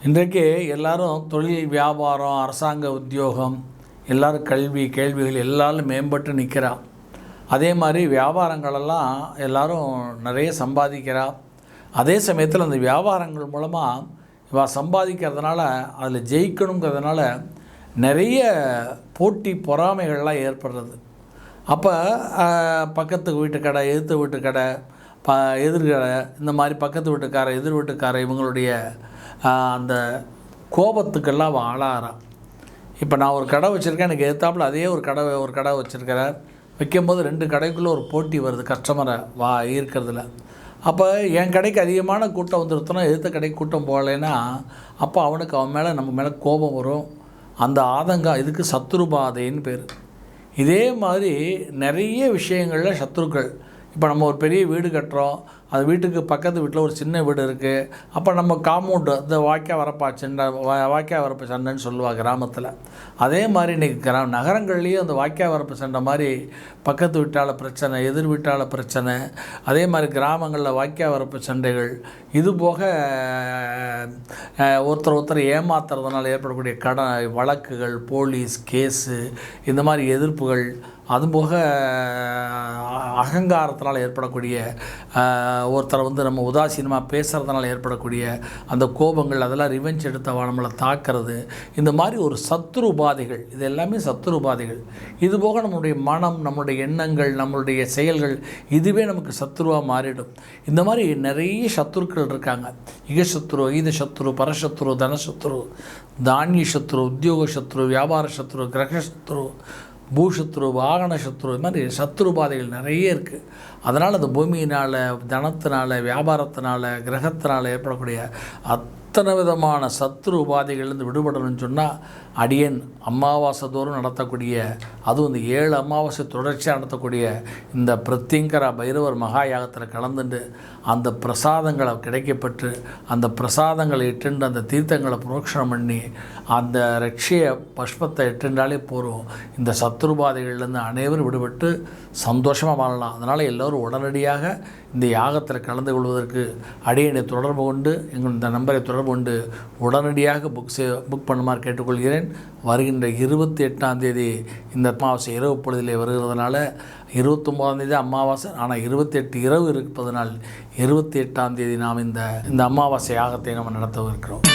இன்றைக்கு எல்லாரும் தொழில், வியாபாரம், அரசாங்க உத்தியோகம், எல்லோரும் கல்வி, கேள்விகள் எல்லாரும் மேம்பட்டு நிற்கிறா. அதே மாதிரி வியாபாரங்களெல்லாம் எல்லோரும் நிறைய சம்பாதிக்கிறா. அதே சமயத்தில் அந்த வியாபாரங்கள் மூலமாக இவள் சம்பாதிக்கிறதுனால அதில் ஜெயிக்கணுங்கிறதுனால நிறைய போட்டி பொறாமைகள்லாம் ஏற்படுறது. அப்போ பக்கத்து வீட்டு கடை, எதிர்த்து வீட்டு கடை, எதிர்கடை, இந்த மாதிரி பக்கத்து வீட்டுக்கார, எதிர் வீட்டுக்கார இவங்களுடைய அந்த கோபத்துக்கெல்லாம் அவள் ஆளாகிறான். இப்போ நான் ஒரு கடை வச்சுருக்கேன், எனக்கு எதிர்த்தாப்புல அதே ஒரு கடை வச்சுருக்கிறார். வைக்கும்போது 2 கடைக்குள்ளே ஒரு போட்டி வருது கஸ்டமரை இருக்கிறதுல. அப்போ என் கடைக்கு அதிகமான கூட்டம் வந்துருத்தோன்னா எதிர்த்த கடைக்கு கூட்டம் போகலைன்னா அப்போ அவனுக்கு அவன் மேலே நம்ம மேலே கோபம் வரும். அந்த ஆதங்கம், இதுக்கு சத்ருபாதைன்னு பேர். இதே மாதிரி நிறைய விஷயங்களில் சத்ருக்கள். இப்போ நம்ம ஒரு பெரிய வீடு கட்டுறோம், அது வீட்டுக்கு பக்கத்து வீட்டில் ஒரு சின்ன வீடு இருக்குது. அப்போ நம்ம காம்பவுண்டு இந்த வாய்க்கால் வரப்பு சண்டைன்னு சொல்லுவாள் கிராமத்தில். அதே மாதிரி இன்றைக்கி நகரங்கள்லேயும் அந்த வாய்க்கால் வரப்பு சண்டை மாதிரி பக்கத்து வீட்டால் பிரச்சனை, எதிர் வீட்டால் பிரச்சனை. அதே மாதிரி கிராமங்களில் வாய்க்கால் வரப்பு சண்டைகள். இது போக ஒருத்தர் ஏமாத்துறதுனால ஏற்படக்கூடிய கடன் வழக்குகள், போலீஸ் கேஸு, இந்த மாதிரி எதிர்ப்புகள். அதுபோக அகங்காரத்தினால் ஏற்படக்கூடிய ஒருத்தரை நம்ம உதாசீனமாக பேசுகிறதுனால ஏற்படக்கூடிய அந்த கோபங்கள், அதெல்லாம் ரிவெஞ்ச் எடுத்தவா நம்மளை தாக்கிறது. இந்த மாதிரி ஒரு சத்ரு உபாதைகள், இது எல்லாமே சத்ரு உபாதைகள். இதுபோக நம்மளுடைய மனம், நம்மளுடைய எண்ணங்கள், நம்மளுடைய செயல்கள், இதுவே நமக்கு சத்ருவாக மாறிடும். இந்த மாதிரி நிறைய சத்ருக்கள் இருக்காங்க. இகசத்ரு, ஈதசத்ரு, பரசத்ரு, தனசத்ரு, தானிய சத்ரு, உத்தியோக சத்ரு, வியாபார சத்ரு, கிரகசத்ரு, பூஷத்ரு, வாகன சத்ரு, இது மாதிரி சத்ருபாதைகள் நிறைய இருக்குது. அதனால் அந்த பூமியினால், தனத்தினால், வியாபாரத்தினால், கிரகத்தினால் ஏற்படக்கூடிய அத்தனை விதமான சத்ரு உபாதைகள்லேருந்து விடுபடணும்னு சொன்னால் அடியன் அமாவாசை தோறும் நடத்தக்கூடிய, அதுவும் இந்த 7 அமாவாசை தொடர்ச்சியாக நடத்தக்கூடிய இந்த பிரத்யங்கரா பைரவர் மகா யாகத்தில் கலந்துட்டு அந்த பிரசாதங்களை கிடைக்கப்பட்டு அந்த பிரசாதங்களை இட்டுண்டு அந்த தீர்த்தங்களை புரோக்ஷனம் பண்ணி அந்த ரட்சிய பஷ்பத்தை இட்டுண்டாலே போகிறோம். இந்த சத்ருபாதைகள்லேருந்து அனைவரும் விடுபட்டு சந்தோஷமாக வாழலாம். அதனால் எல்லோரும் உடனடியாக இந்த யாகத்தில் கலந்து கொள்வதற்கு அடியனை தொடர்பு கொண்டு இந்த நம்பரை தொடர்பு கொண்டு உடனடியாக புக் பண்ணுமாறு கேட்டுக்கொள்கிறேன். வருகின்ற 28ஆம் தேதி இந்த அமாவாசை இரவு பொழுதிலே வருகிறதுனால 29ஆம் தேதி அமாவாசை, ஆனால் 28 இரவு இருப்பதனால் 28ஆம் தேதி நாம் இந்த அமாவாசை யாகத்தை நம்ம நடத்த இருக்கிறோம்.